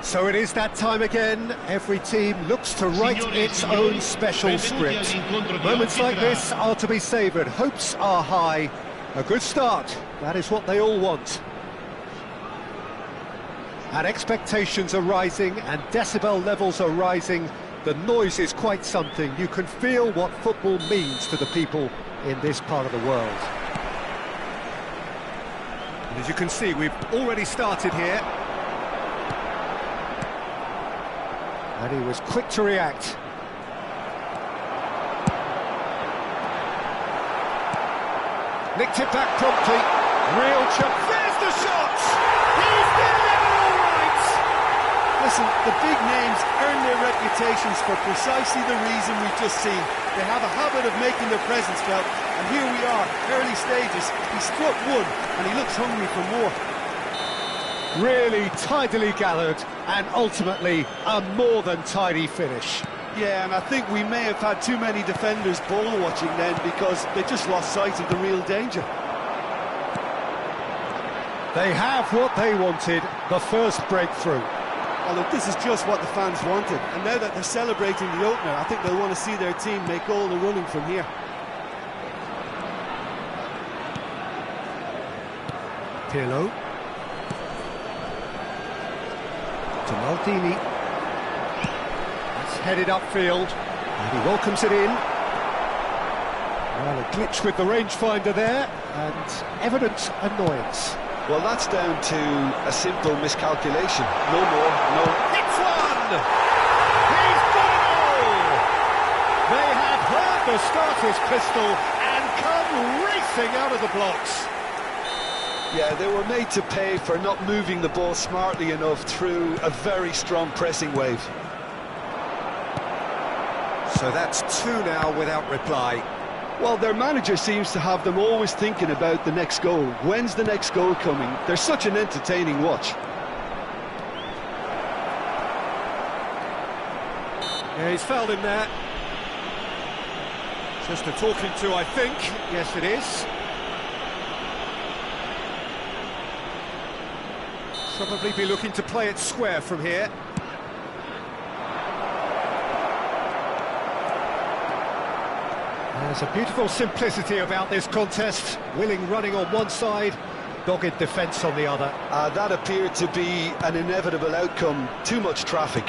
So it is that time again. Every team looks to write its own special script. Moments like this are to be savoured. Hopes are high. A good start, that is what they all want. And expectations are rising and decibel levels are rising. The noise is quite something. You can feel what football means to the people in this part of the world. And as you can see, we've already started here. And he was quick to react. Nicked it back promptly. Real chance. There's the shot! He's getting it all right! Listen, the big names earn their reputations for precisely the reason we've just seen. They have a habit of making their presence felt, and here we are, early stages. He struck one, and he looks hungry for more. Really tidily gathered, and ultimately a more than tidy finish. Yeah, and I think we may have had too many defenders ball watching then because they just lost sight of the real danger. They have what they wanted, the first breakthrough. Well, look, this is just what the fans wanted, and now that they're celebrating the opener, I think they'll want to see their team make all the running from here. Pirlo. To Maldini. That's headed upfield, and he welcomes it in. Well, a glitch with the rangefinder there, and evident annoyance. Well, that's down to a simple miscalculation. No more, no... Hits one! He's got it all! They have heard the starter's pistol and come racing out of the blocks. Yeah, they were made to pay for not moving the ball smartly enough through a very strong pressing wave. So that's two now without reply. Well, their manager seems to have them always thinking about the next goal. When's the next goal coming? They're such an entertaining watch. Yeah, he's fouled him there. Just a talking to, I think. Yes, it is. Probably be looking to play it square from here. There's a beautiful simplicity about this contest. Willing running on one side, dogged defence on the other. That appeared to be an inevitable outcome. Too much traffic.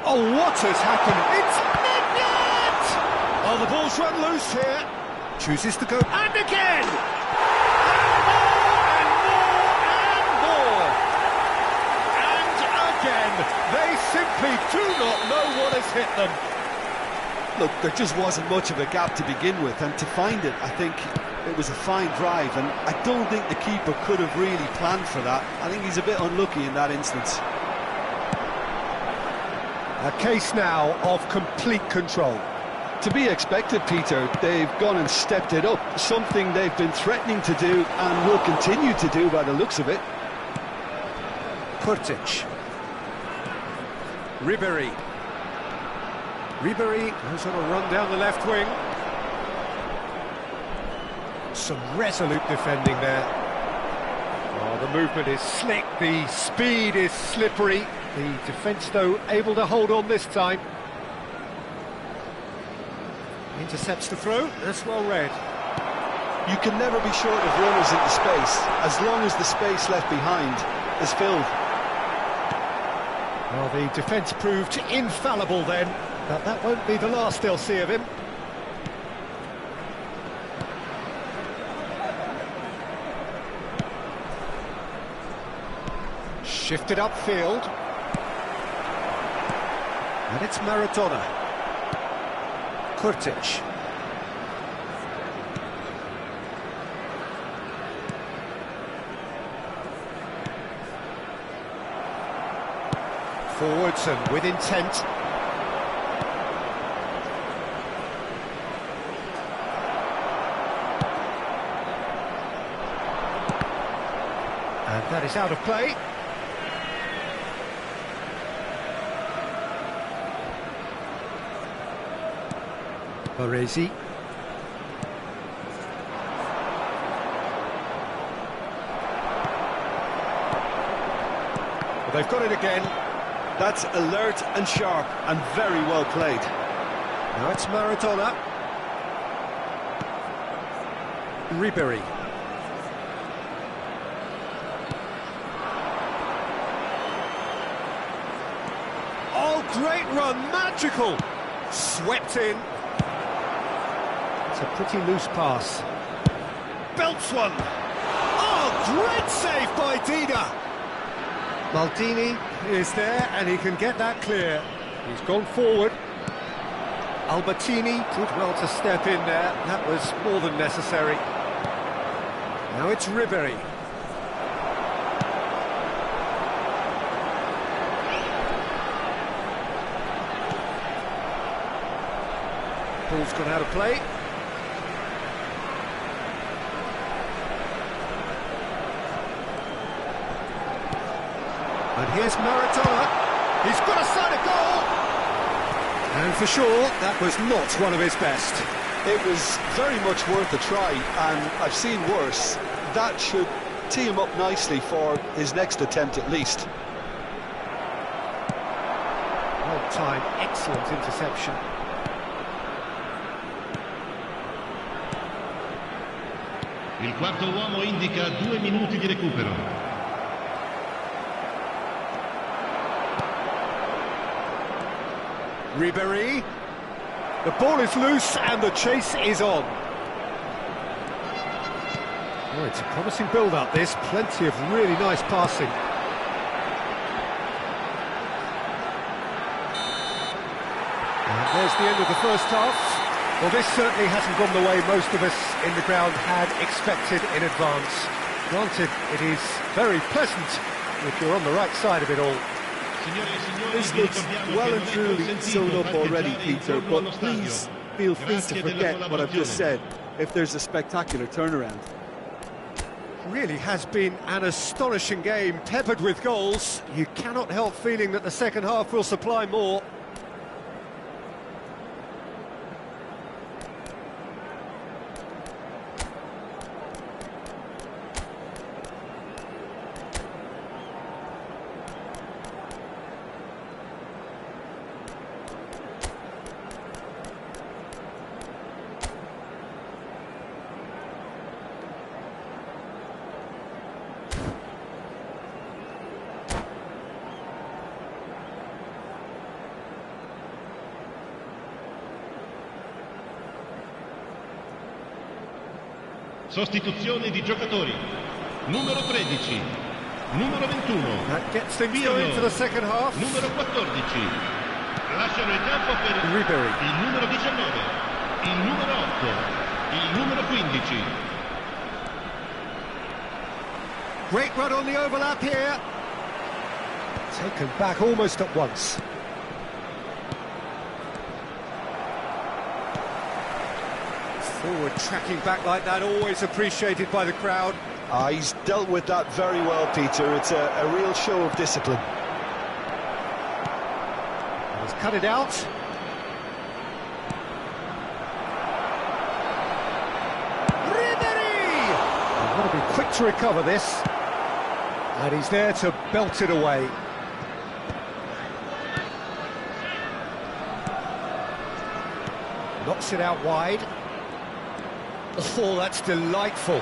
Oh, what has happened? It's midnight! Oh, the ball's run loose here. Chooses to go, and again! And more! And again! They simply do not know what has hit them. Look, there just wasn't much of a gap to begin with, and to find it, I think it was a fine drive, and I don't think the keeper could have really planned for that. I think he's a bit unlucky in that instance. A case now of complete control. To be expected, Peter. They've gone and stepped it up, something they've been threatening to do and will continue to do by the looks of it. Kurtic. Ribery goes on a run down the left wing. Some resolute defending there. Oh, the movement is slick, the speed is slippery. The defence, though, able to hold on this time. Intercepts the throw, that's well read. You can never be short of runners into space, as long as the space left behind is filled. Well, the defence proved infallible then, but that won't be the last they'll see of him. Shifted upfield. And it's Maradona. Kurtic. Forwards and with intent. And that is out of play. Baresi. Well, they've got it again. That's alert and sharp and very well played. Now it's Maradona. Ribery. Oh, great run, magical! Swept in. It's a pretty loose pass. Belts one! Oh, great save by Dida! Maldini is there and he can get that clear. He's gone forward. Albertini did well to step in there. That was more than necessary. Now it's Ribery. Ball's gone out of play. And here's Maradona. He's got a sight of goal. And for sure, that was not one of his best. It was very much worth a try, and I've seen worse. That should tee him up nicely for his next attempt at least. Well timed, excellent interception. Il quarto uomo indica 2 minuti di recupero. Ribery. The ball is loose and the chase is on. Oh, it's a promising build-up, this. Plenty of really nice passing. And there's the end of the first half. Well, this certainly hasn't gone the way most of us in the ground had expected in advance. Granted, it is very pleasant if you're on the right side of it all. This looks well and truly sewn up already, Peter, but please feel free to forget what I've just said if there's a spectacular turnaround. Really has been an astonishing game, peppered with goals. You cannot help feeling that the second half will supply more. Sostituzione di giocatori. Numero 13, numero 21. That gets things going into the second half. Numero 14. Lasciano il campo per Ribery. il numero 19, il numero 8, il numero 15. Great run on the overlap here. Taken back almost at once. Forward tracking back like that, always appreciated by the crowd. He's dealt with that very well, Peter. It's a real show of discipline. He's cut it out. Ribery! He's got to be quick to recover this. And he's there to belt it away. Knocks it out wide. Oh, that's delightful.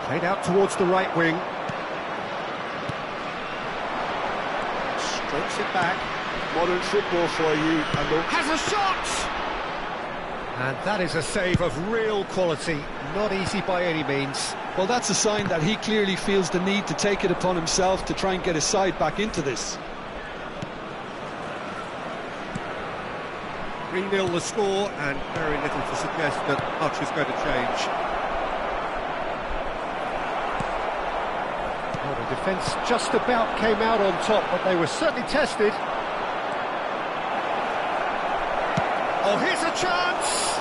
Played out towards the right wing. Strokes it back. Modern football for you. And Has a shot! And that is a save of real quality. Not easy by any means. well, that's a sign that he clearly feels the need to take it upon himself to try and get his side back into this. 3-0 the score, and very little to suggest that much is going to change. Well, the defence just about came out on top, but they were certainly tested. Oh, here's a chance!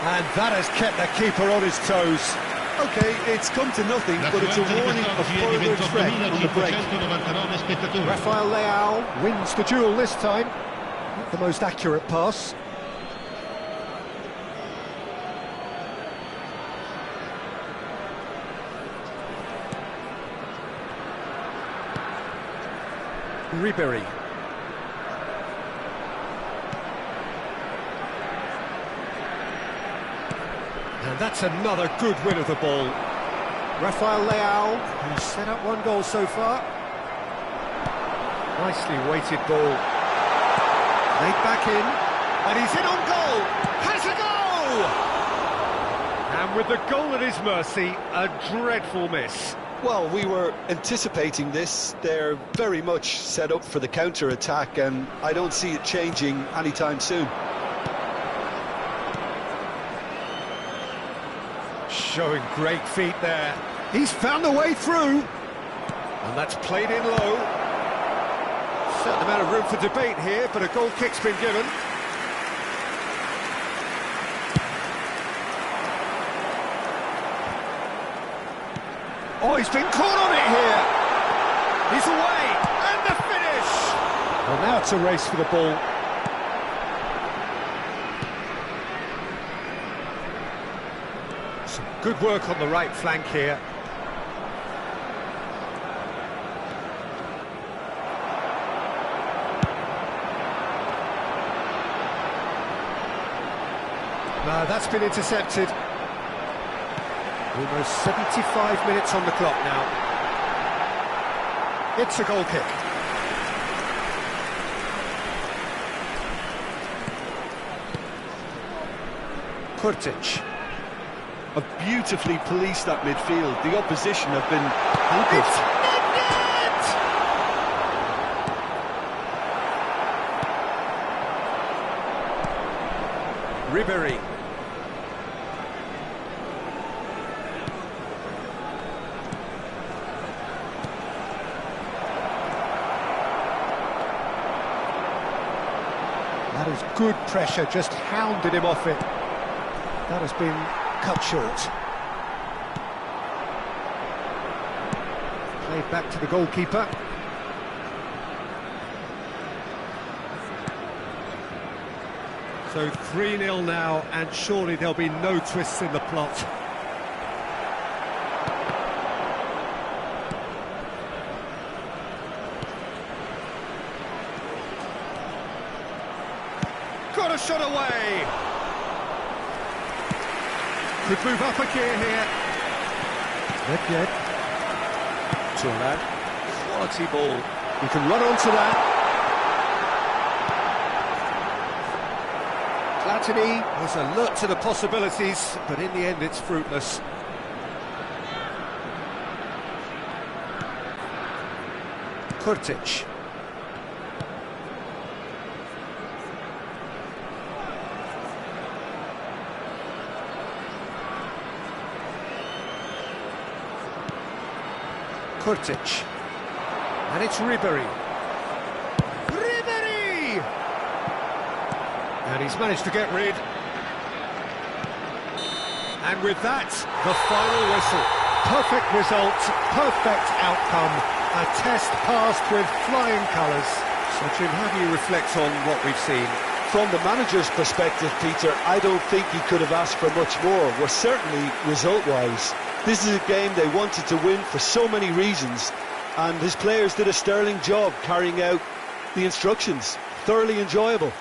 And that has kept the keeper on his toes. Okay, it's come to nothing, but it's a warning of further threat on the break. Rafael Leao wins the duel this time. Not the most accurate pass. Ribery. And that's another good win of the ball. Rafael Leao, who's set up one goal so far. Nicely weighted ball. Laid back in, and he's in on goal! Has a goal! And with the goal at his mercy, a dreadful miss. Well, we were anticipating this. They're very much set up for the counter-attack, and I don't see it changing anytime soon. Showing great feet there. He's found a way through. And that's played in low. Certain amount of room for debate here, but a goal kick's been given. Oh, he's been caught on it here. He's away, and the finish. Well, now it's a race for the ball. Some good work on the right flank here. No, that's been intercepted. Almost 75 minutes on the clock now. It's a goal kick. Kurtic. Have beautifully policed that midfield. The opposition have been hampered. Ribery. That is good pressure, just hounded him off it. That has been cut short. Played back to the goalkeeper. So 3-0 now, and surely there'll be no twists in the plot. Got a shot away! Could move up a gear here. Good. Turan. Quality ball. You can run onto that. Platini was alert to the possibilities, but in the end it's fruitless. Kurtic. Kurtic. And it's Ribery. Ribery! And he's managed to get rid. And with that, the final whistle. Perfect result, perfect outcome. A test passed with flying colours. So Jim, how do you reflect on what we've seen? From the manager's perspective, Peter, I don't think he could have asked for much more. Well, certainly result-wise. This is a game they wanted to win for so many reasons, and his players did a sterling job carrying out the instructions. Thoroughly enjoyable.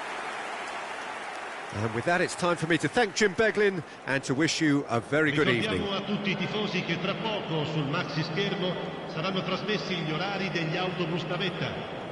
And with that, it's time for me to thank Jim Beglin and to wish you a very good evening. Ricordiamo a tutti I tifosi che tra poco sul maxi schermo saranno trasmessi gli orari degli autobus navetta.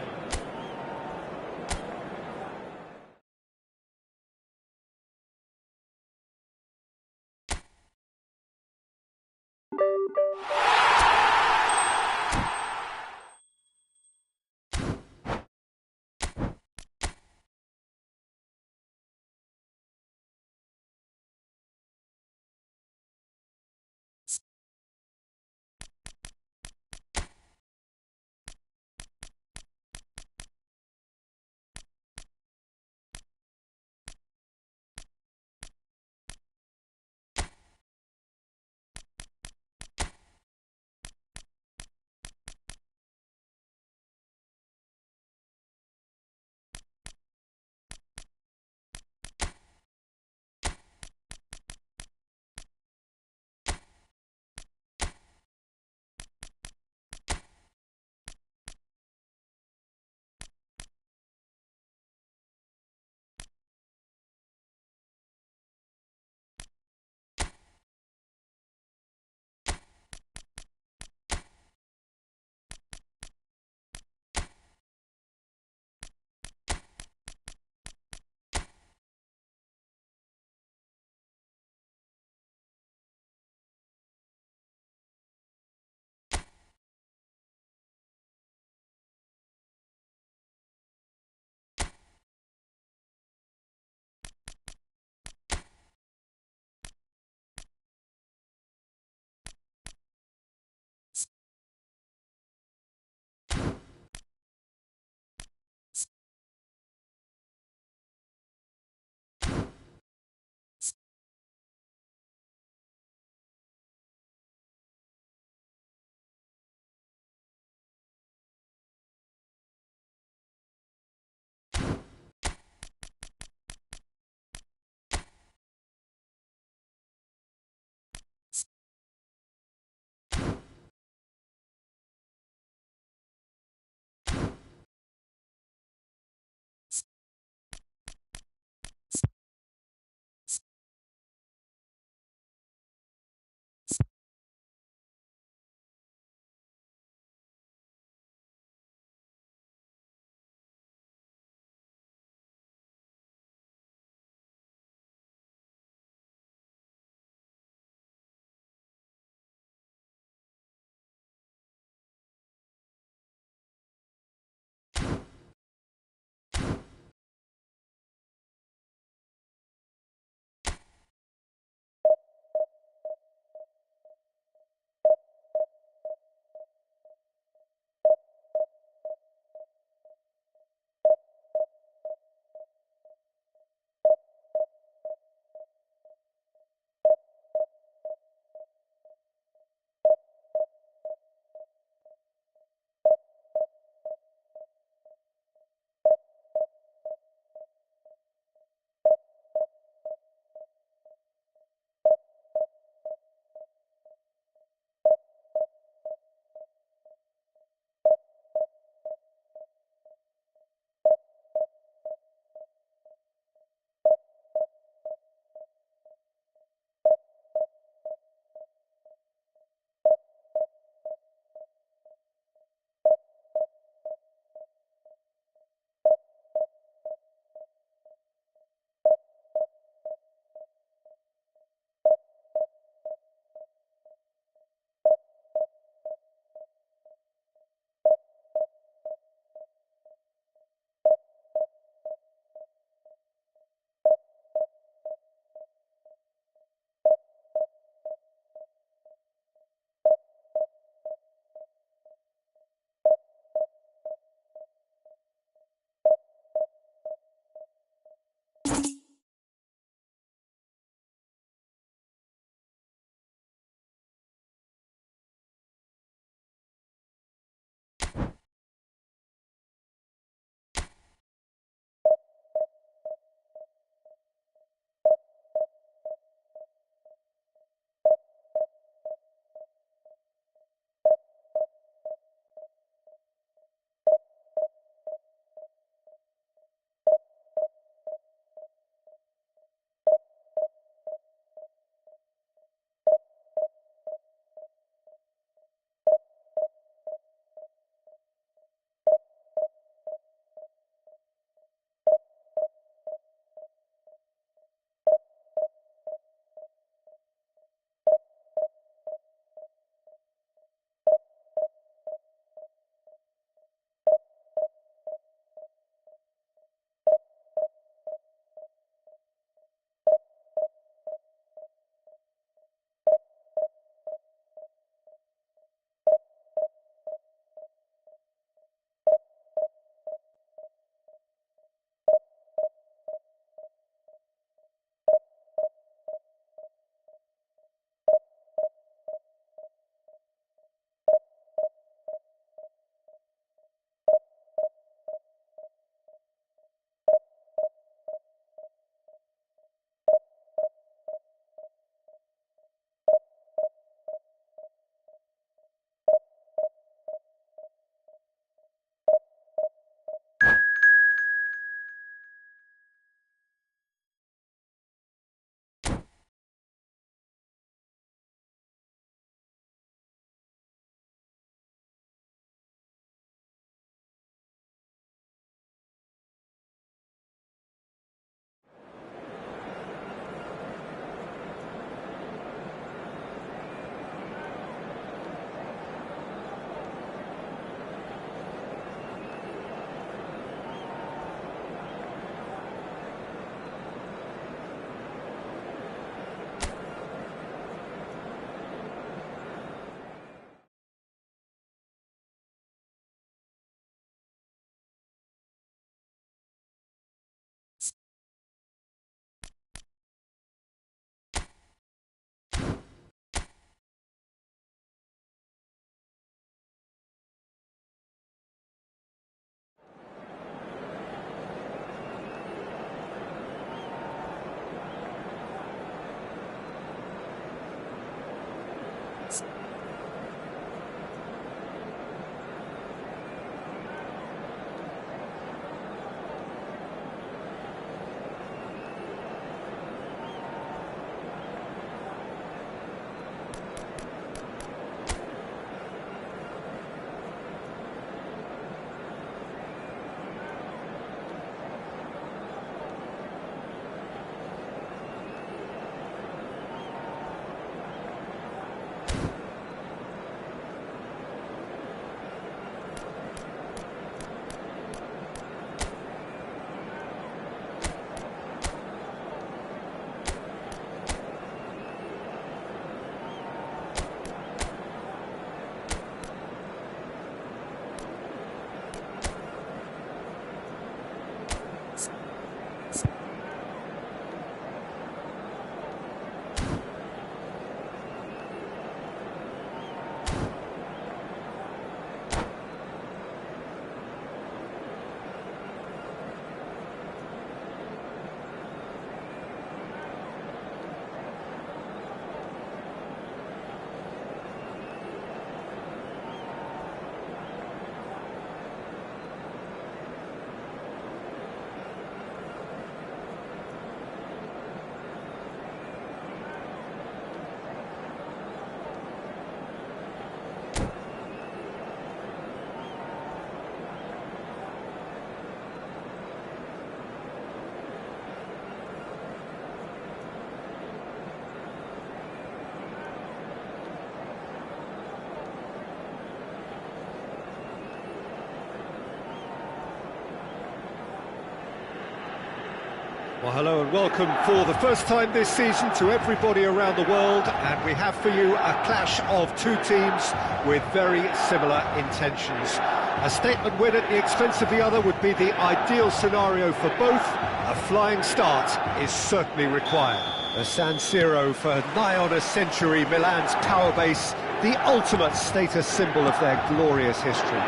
Well, hello and welcome for the first time this season to everybody around the world, and we have for you a clash of two teams with very similar intentions. A statement win at the expense of the other would be the ideal scenario for both. A flying start is certainly required. The San Siro, for nigh on a century, Milan's power base, the ultimate status symbol of their glorious history.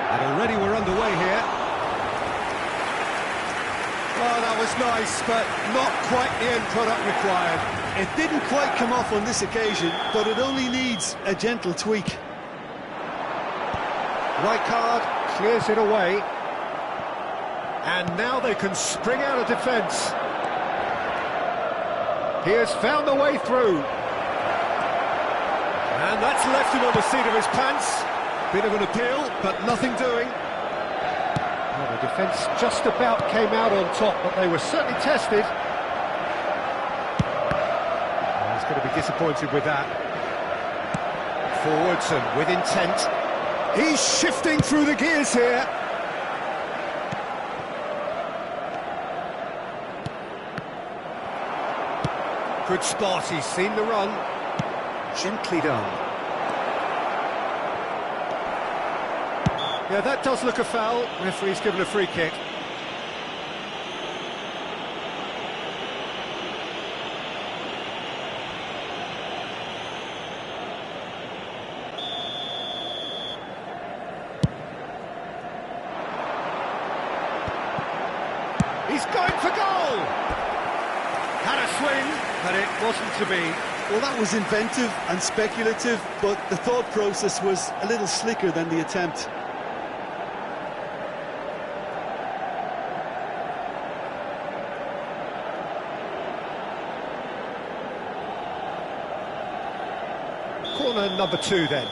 And already we're underway here. Oh, that was nice, but not quite the end product required. It didn't quite come off on this occasion, but it only needs a gentle tweak. Right card, clears it away. And now they can spring out of defence. He has found the way through. And that's left him on the seat of his pants. Bit of an appeal, but nothing doing. Well, the defence just about came out on top, but they were certainly tested. Well, he's going to be disappointed with that. Forwards and with intent. He's shifting through the gears here. Good spot, he's seen the run. Gently done. Yeah, that does look a foul. Referee's given a free kick. He's going for goal! Had a swing, but it wasn't to be. Well, that was inventive and speculative, but the thought process was a little slicker than the attempt. Corner number 2 then.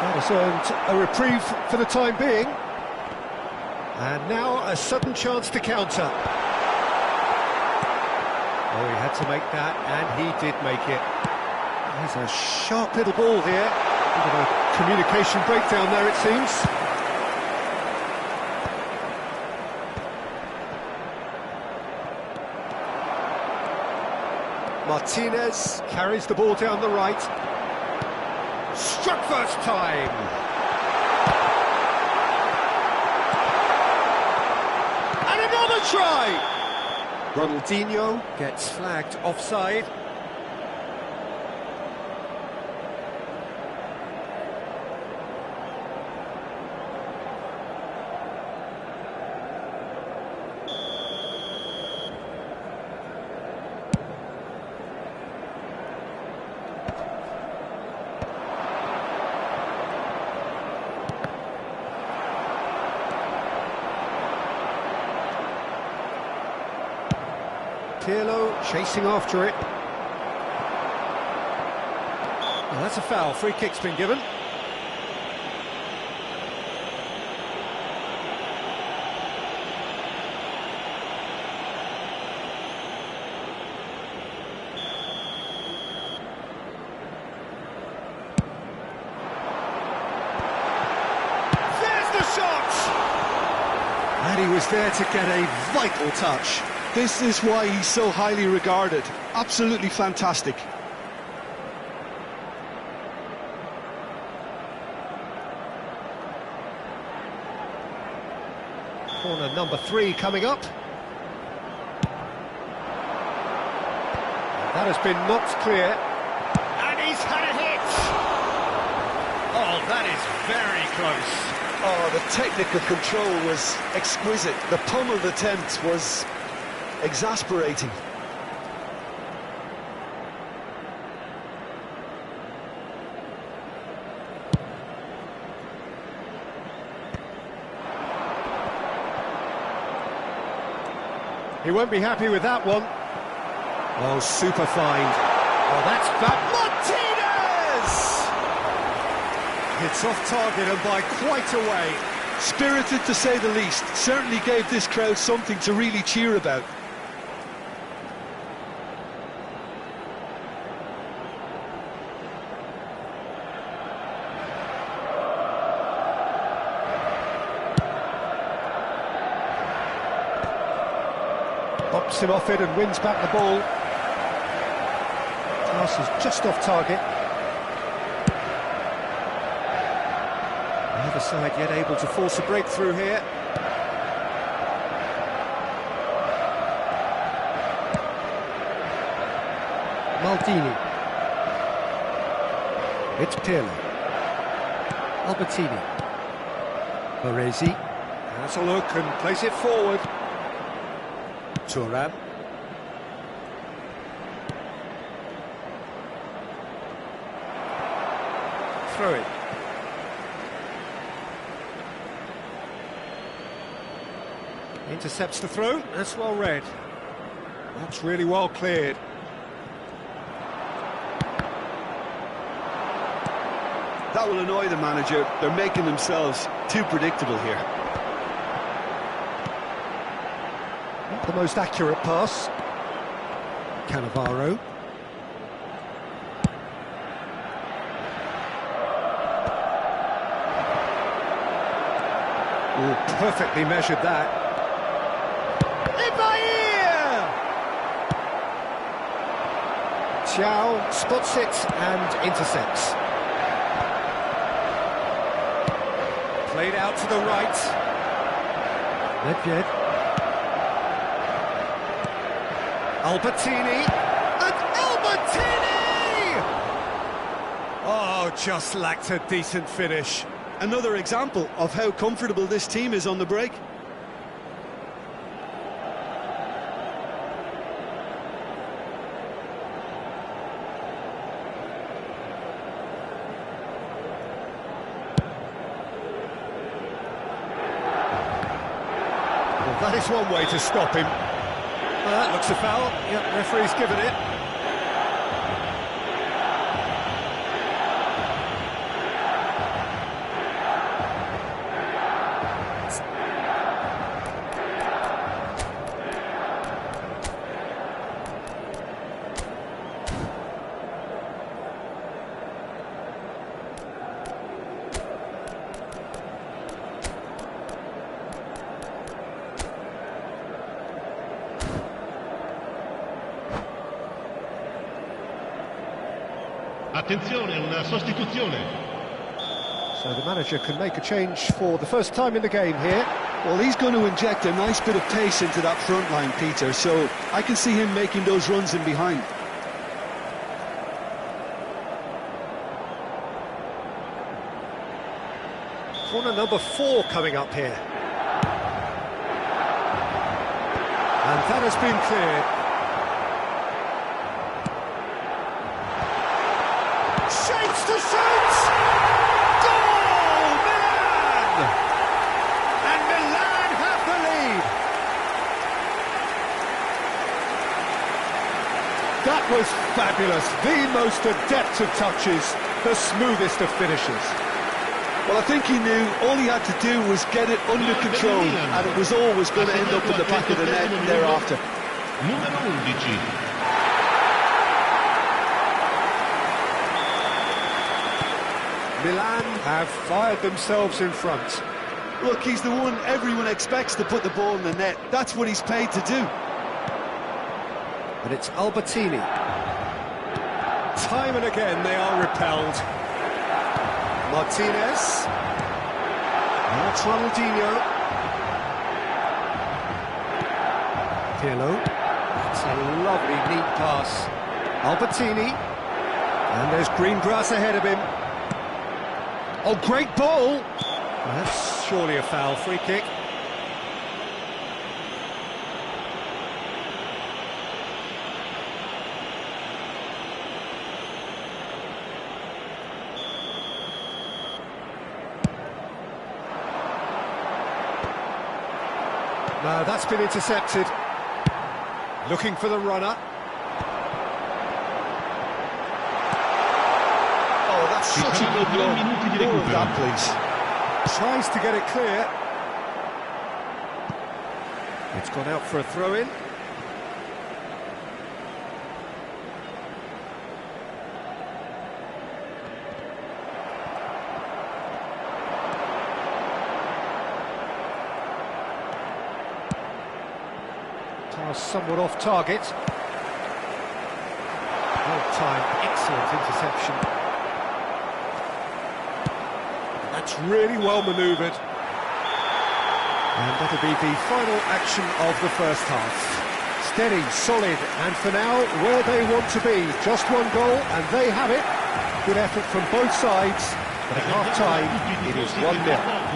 That has earned a reprieve for the time being. And now a sudden chance to counter. Oh, he had to make that, and he did make it. There's a sharp little ball here. Bit of a communication breakdown there, it seems. Martinez carries the ball down the right. Struck first time. And another try. Ronaldinho gets flagged offside. Pirlo chasing after it. Well, that's a foul. Free kick's been given. There's the shot! And he was there to get a vital touch. This is why he's so highly regarded. Absolutely fantastic. Corner number 3 coming up. That has been knocked clear. And he's had a hit! Oh, that is very close. Oh, the technical control was exquisite. The pummeled attempt was exasperating. He won't be happy with that one. Oh, super find. Oh, that's bad. Martinez! It's off target and by quite a way. Spirited to say the least. Certainly gave this crowd something to really cheer about. keeps him off it and wins back the ball. Pass is just off target. The other side yet able to force a breakthrough here. Maldini. It's Pirlo. Albertini. Baresi has a look and plays it forward. Thuram. Throw it. Intercepts the throw. That's well read. That's really well cleared. That will annoy the manager. They're making themselves too predictable here. Not the most accurate pass. Cannavaro. Oh, perfectly measured that. Xiao spots it and intercepts. Played out to the right. Nedved. Albertini. And Albertini! Oh, just lacked a decent finish. Another example of how comfortable this team is on the break. That is one way to stop him. Well, that looks a foul. Yep, referee's given it. Attenzione, una sostituzione. So the manager can make a change for the first time in the game here. Well, he's going to inject a nice bit of pace into that front line, Peter, so I can see him making those runs in behind. Corner number 4 coming up here. And that has been cleared. Shapes to shoot! Goal! Milan! And Milan have the lead. That was fabulous. The most adept of touches, the smoothest of finishes. Well, I think he knew all he had to do was get it under control, and it was always going to end up in the back of the net thereafter. Numero 11. Milan have fired themselves in front. Look, he's the one everyone expects to put the ball in the net. That's what he's paid to do. And it's Albertini. Time and again they are repelled. Martinez. That's Ronaldinho. Pirlo. That's a lovely, neat pass. Albertini. And there's green grass ahead of him. Oh, great ball! That's surely a foul. Free kick. No, that's been intercepted. Looking for the runner. Oh, that's such a good run. More of that, please. Tries to get it clear. It's gone out for a throw-in. Now somewhat off target. Well-timed, excellent interception. That's really well manoeuvred. And that'll be the final action of the first half. Steady, solid, and for now, where they want to be. Just one goal, and they have it. Good effort from both sides, but at half-time, it is 1-0.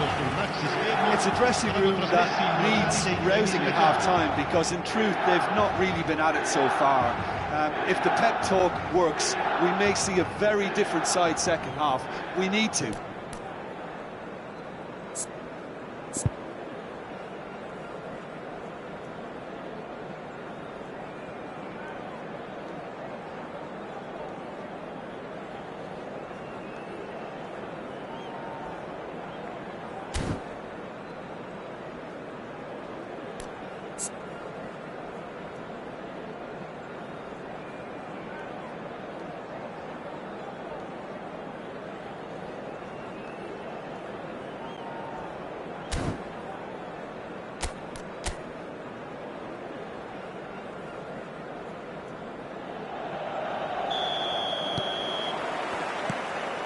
It's a dressing room that needs rousing at half-time, because in truth, they've not really been at it so far. If the pep talk works, we may see a very different side second half. We need to.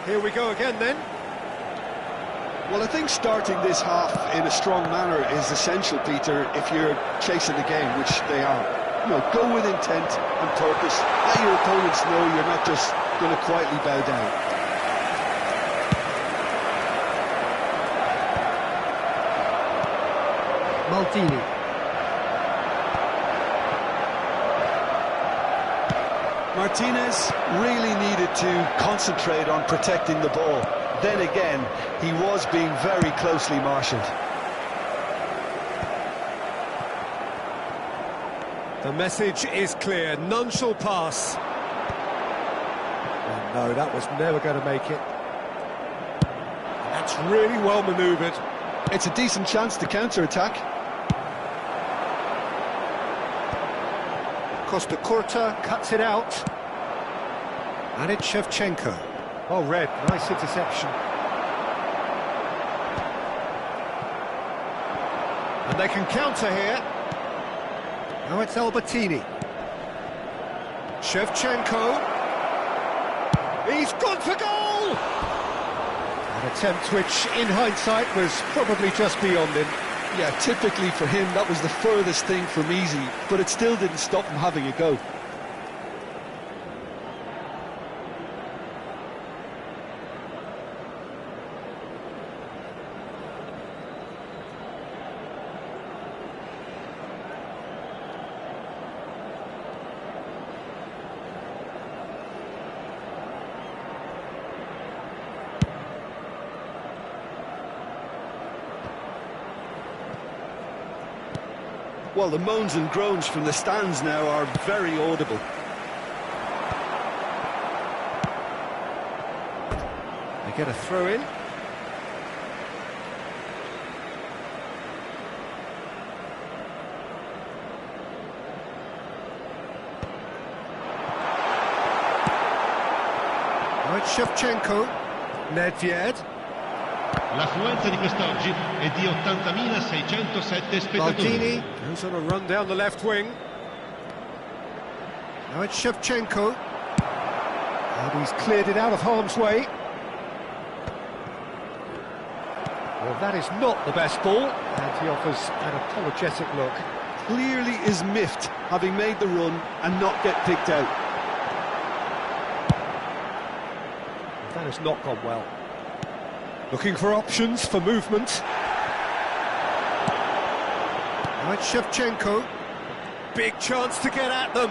Here we go again then. Well, I think starting this half in a strong manner is essential, Peter, if you're chasing the game, which they are. You know, go with intent and purpose. Let your opponents know you're not just going to quietly bow down. Maldini. Martinez really needed to concentrate on protecting the ball. Then again, he was being very closely marshalled. The message is clear, none shall pass. Oh no, that was never going to make it. That's really well manoeuvred. It's a decent chance to counter-attack. Costa Curta cuts it out. And it's Shevchenko. Well read, nice interception. And they can counter here. Now it's Albertini. Shevchenko. He's gone for goal! An attempt which, in hindsight, was probably just beyond him. Yeah, typically for him, that was the furthest thing from easy, but it still didn't stop him having a go. Well, the moans and groans from the stands now are very audible. They get a throw in. Now it's Shevchenko. Nedved. L'affluenza di quest'oggi è di 80.607 spettatori. Maldini goes on a run down the left wing. Now it's Shevchenko. And he's cleared it out of harm's way. Well, that is not the best ball, and he offers an apologetic look. Clearly is miffed, having made the run and not get picked out. That has not gone well. Looking for options for movement. Now it's Shevchenko. Big chance to get at them.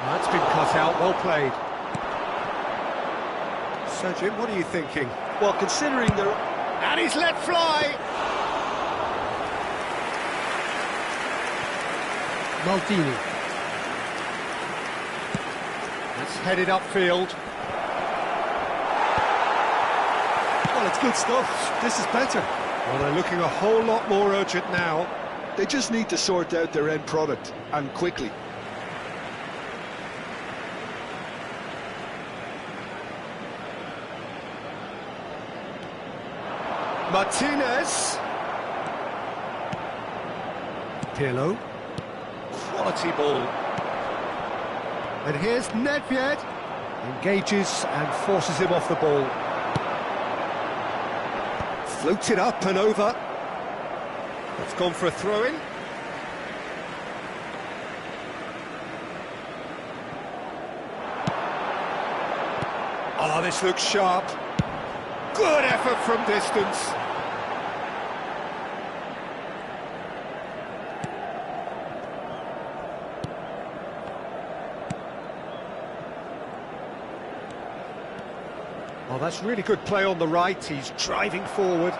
That's been cut out, well played. So Jim, what are you thinking? Well, considering they're... And he's let fly! Maldini. That's headed upfield. Well, it's good stuff. This is better. Well, they're looking a whole lot more urgent now. They just need to sort out their end product, and quickly. Martinez. Pirlo. Quality ball. And here's Nedved. Engages and forces him off the ball. Floated up and over. It's gone for a throw-in. Oh, this looks sharp. Good effort from distance. Oh, that's really good play on the right. He's driving forward.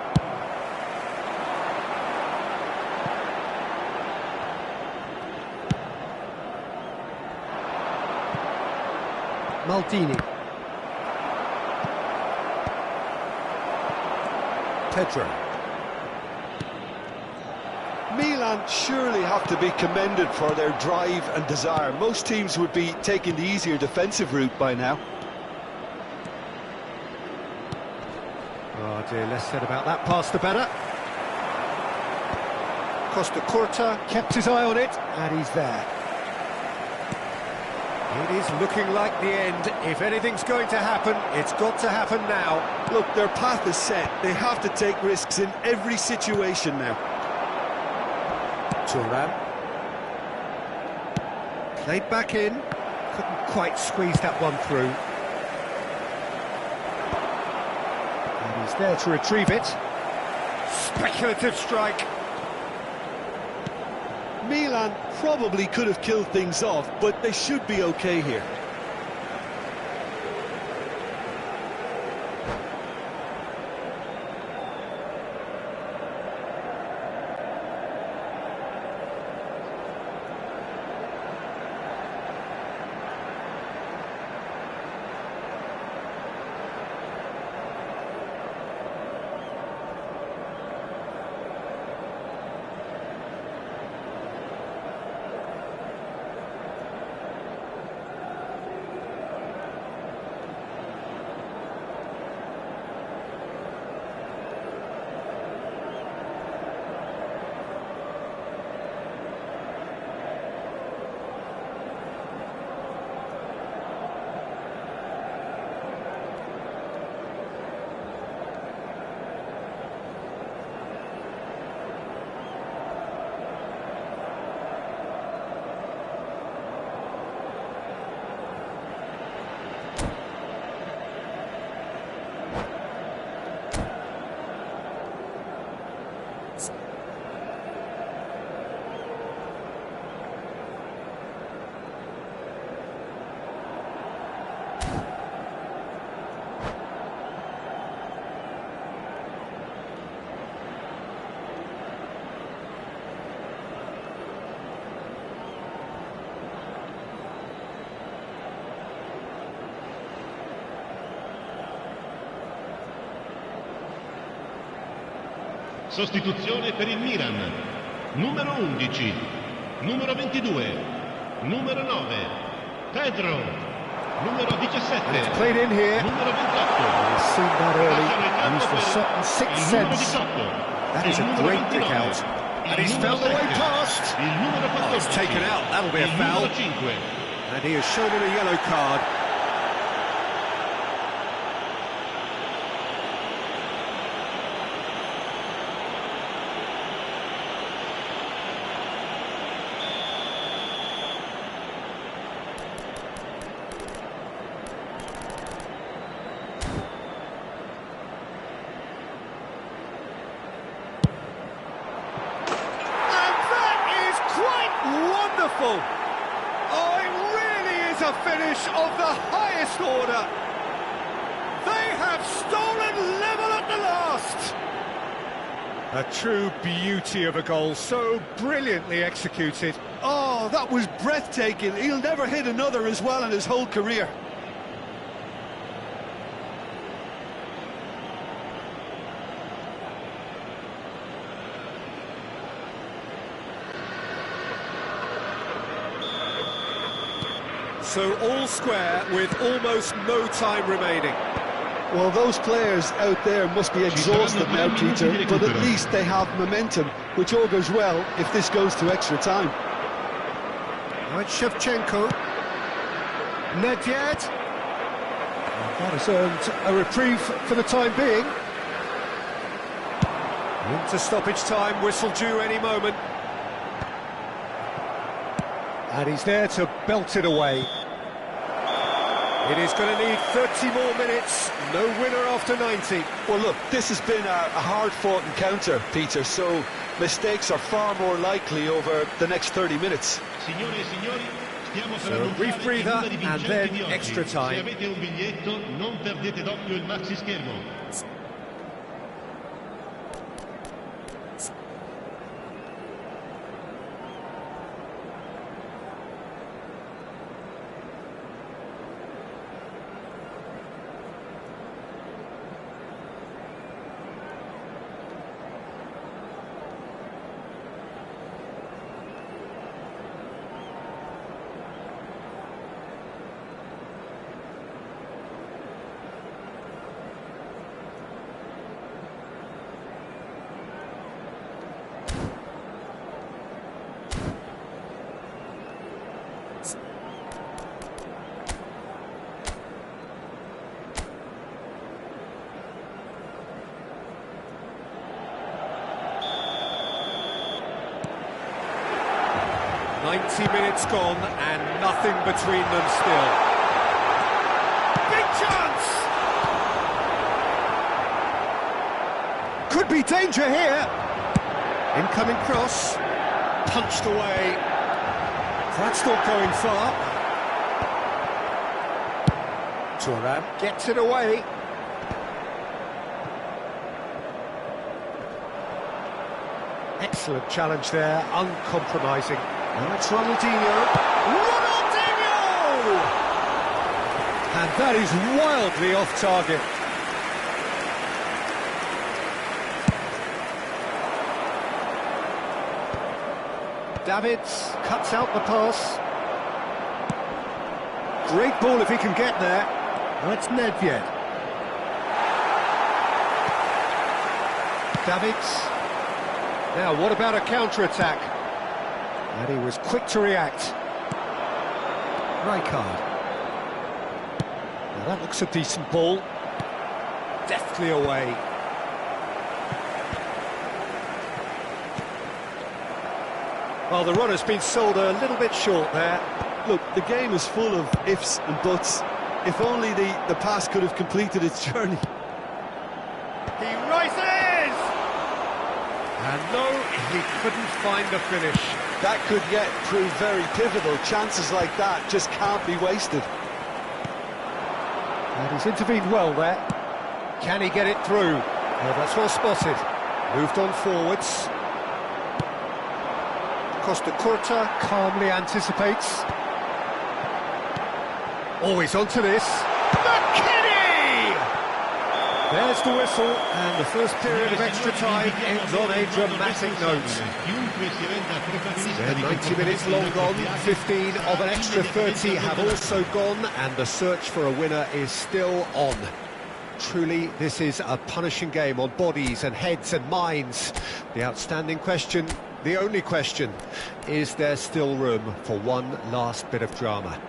Maldini. Pedro. Milan surely have to be commended for their drive and desire. Most teams would be taking the easier defensive route by now. Oh dear, less said about that pass the better. Costa Curta kept his eye on it, and he's there. It is looking like the end. If anything's going to happen, it's got to happen now. Look, their path is set. They have to take risks in every situation now. Thuram. Played back in. Couldn't quite squeeze that one through. And he's there to retrieve it. Speculative strike. Milan probably could have killed things off, but they should be okay here. Sostituzione per il Milan. Numero 11, numero 22, numero 9, Pedro, numero 17. It's played in here. Numero 28. I've seen that early. Used for certain sixth sense. That is a great kick out. And he's found the way past. Oh, it's taken out. That'll be a foul. And he has shown him a yellow card. Wonderful! Oh, it really is a finish of the highest order. They have stolen level at the last. A true beauty of a goal, so brilliantly executed. Oh, that was breathtaking. He'll never hit another as well in his whole career. So all square with almost no time remaining. Well, those players out there must be exhausted now, Peter, but at least they have momentum. which all goes well if this goes to extra time. Now it's Shevchenko. Nedved. That has earned a reprieve for the time being. Into stoppage time, whistle due any moment. And he's there to belt it away. It is going to need 30 more minutes, no winner after 90. Well, look, this has been a hard-fought encounter, Peter, so mistakes are far more likely over the next 30 minutes. So a brief breather and then extra time. Se avete un biglietto, non perdete d'occhio il maxi schermo. 90 minutes gone and nothing between them still. Big chance! Could be danger here. Incoming cross. Punched away. That's not going far. Thuram gets it away. Excellent challenge there, uncompromising. Now it's Ronaldinho. Ronaldinho! And that is wildly off target. Davids cuts out the pass. Great ball if he can get there. That's Nedved. Davids. Now, what about a counter-attack? And he was quick to react. Rijkaard. Now that looks a decent ball. Deftly away. Well, the run has been sold a little bit short there. Look, the game is full of ifs and buts. If only the pass could have completed its journey. He rises! And no, he couldn't find the finish. That could yet prove very pivotal. Chances like that just can't be wasted. And he's intervened well there. Can he get it through? Oh, that's well spotted. Moved on forwards. Costa Curta calmly anticipates. Always onto this. McKinney! There's the whistle, and the first period of extra time ends on a dramatic note. They're 90 minutes long gone, 15 of an extra 30 have also gone, and the search for a winner is still on. Truly, this is a punishing game on bodies and heads and minds. The outstanding question, the only question, is there still room for one last bit of drama?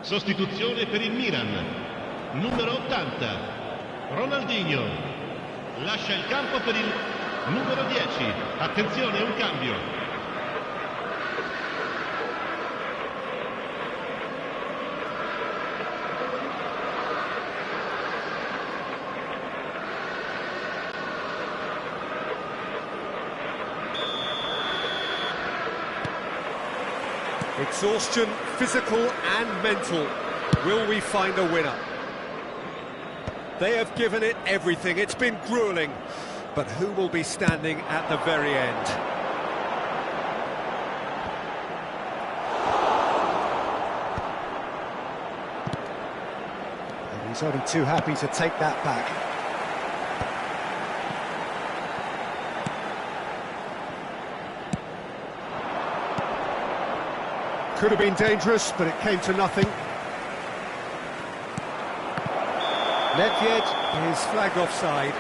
Sostituzione per il Milan, numero 80, Ronaldinho, lascia il campo per il numero 10, attenzione, un cambio. Exhaustion, physical and mental. Will we find a winner? They have given it everything. It's been gruelling. But who will be standing at the very end? And he's only too happy to take that back. Could have been dangerous, but it came to nothing. Nedved is flagged offside.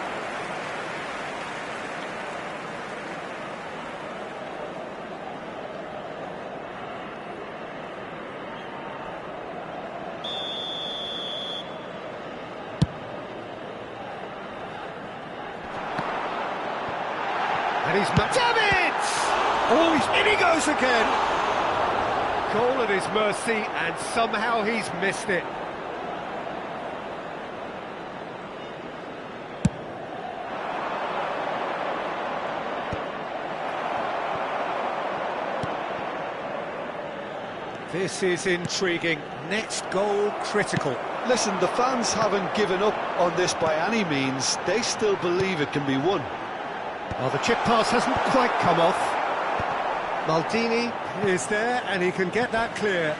And he's... Damn it! Oh, in he goes again! Goal at his mercy, and somehow he's missed it. This is intriguing. Next goal critical. Listen, the fans haven't given up on this by any means. They still believe it can be won. Well, the chip pass hasn't quite come off. Maldini is there, and he can get that clear.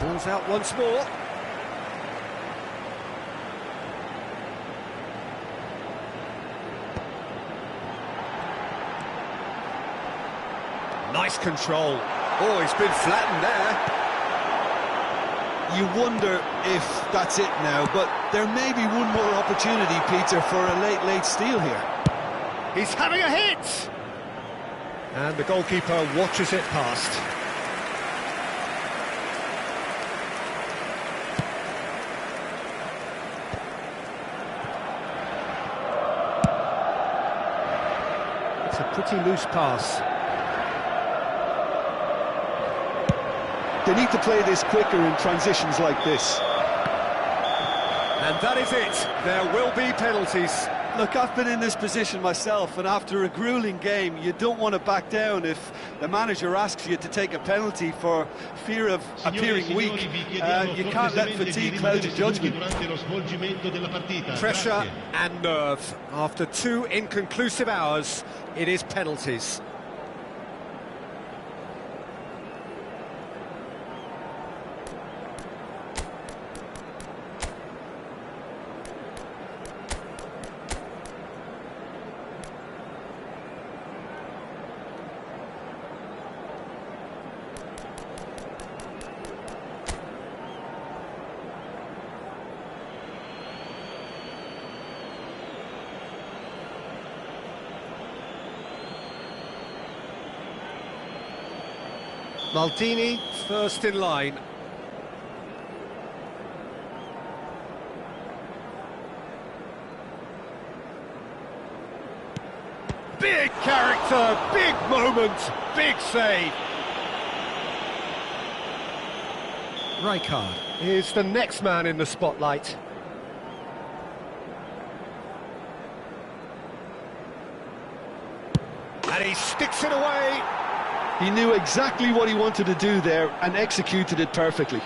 Ball's out once more. Nice control. Oh, he's been flattened there. You wonder if that's it now, but there may be one more opportunity, Peter, for a late steal here. He's having a hit! And the goalkeeper watches it past. It's a pretty loose pass. They need to play this quicker in transitions like this. And that is it. There will be penalties. Look, I've been in this position myself, and after a gruelling game, you don't want to back down if the manager asks you to take a penalty for fear of appearing weak. You can't let fatigue cloud your judgment. Pressure and nerve. After 2 inconclusive hours, it is penalties. Maldini, first in line. Big character, big moment, big save. Rijkaard is the next man in the spotlight. And he sticks it away. He knew exactly what he wanted to do there and executed it perfectly.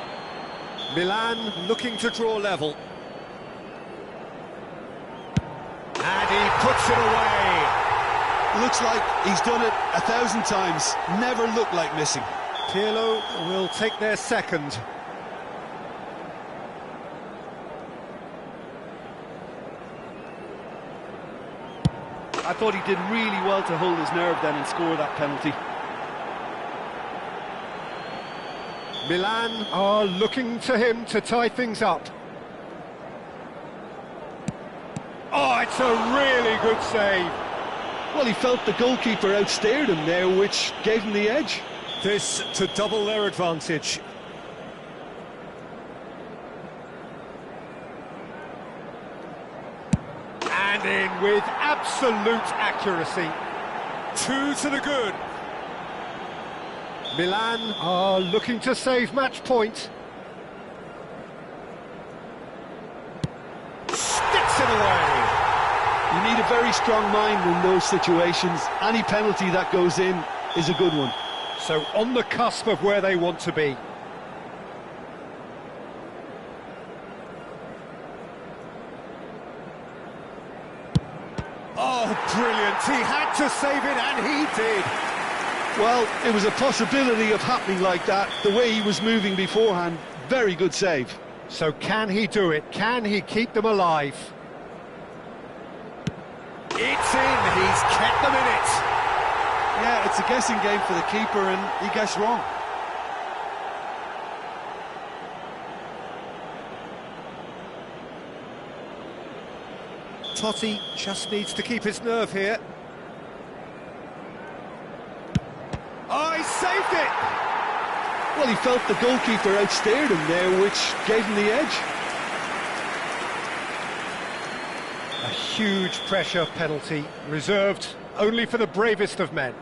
Milan looking to draw level. And he puts it away. Looks like he's done it 1,000 times. Never looked like missing. Pirlo will take their second. I thought he did really well to hold his nerve then and score that penalty. Milan are looking to him to tie things up. Oh, it's a really good save. Well, he felt the goalkeeper outstared him there, which gave him the edge. This to double their advantage. And in with absolute accuracy. 2 to the good. Milan are looking to save match point. need a very strong mind in those situations. Any penalty that goes in is a good one. So on the cusp of where they want to be. Oh, brilliant. He had to save it, and he did. Well, it was a possibility of happening like that. The way he was moving beforehand, very good save. So can he do it? Can he keep them alive? It's in. He's kept them in it. Yeah, it's a guessing game for the keeper, and he guessed wrong. Totti just needs to keep his nerve here. Oh, he saved it! Well, he felt the goalkeeper outsteered him there, which gave him the edge. A huge pressure penalty, reserved only for the bravest of men.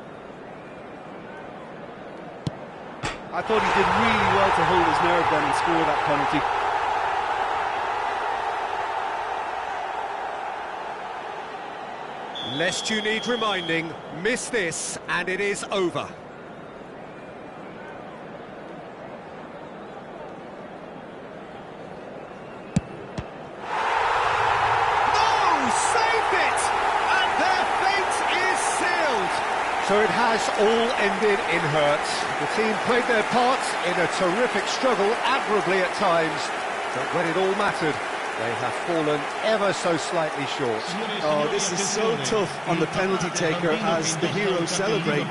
I thought he did really well to hold his nerve then and score that penalty. Lest you need reminding, miss this and it is over. So it has all ended in hurt. The team played their part in a terrific struggle, admirably at times, but when it all mattered, they have fallen ever so slightly short. Oh, this is so tough on the penalty taker as the heroes celebrate.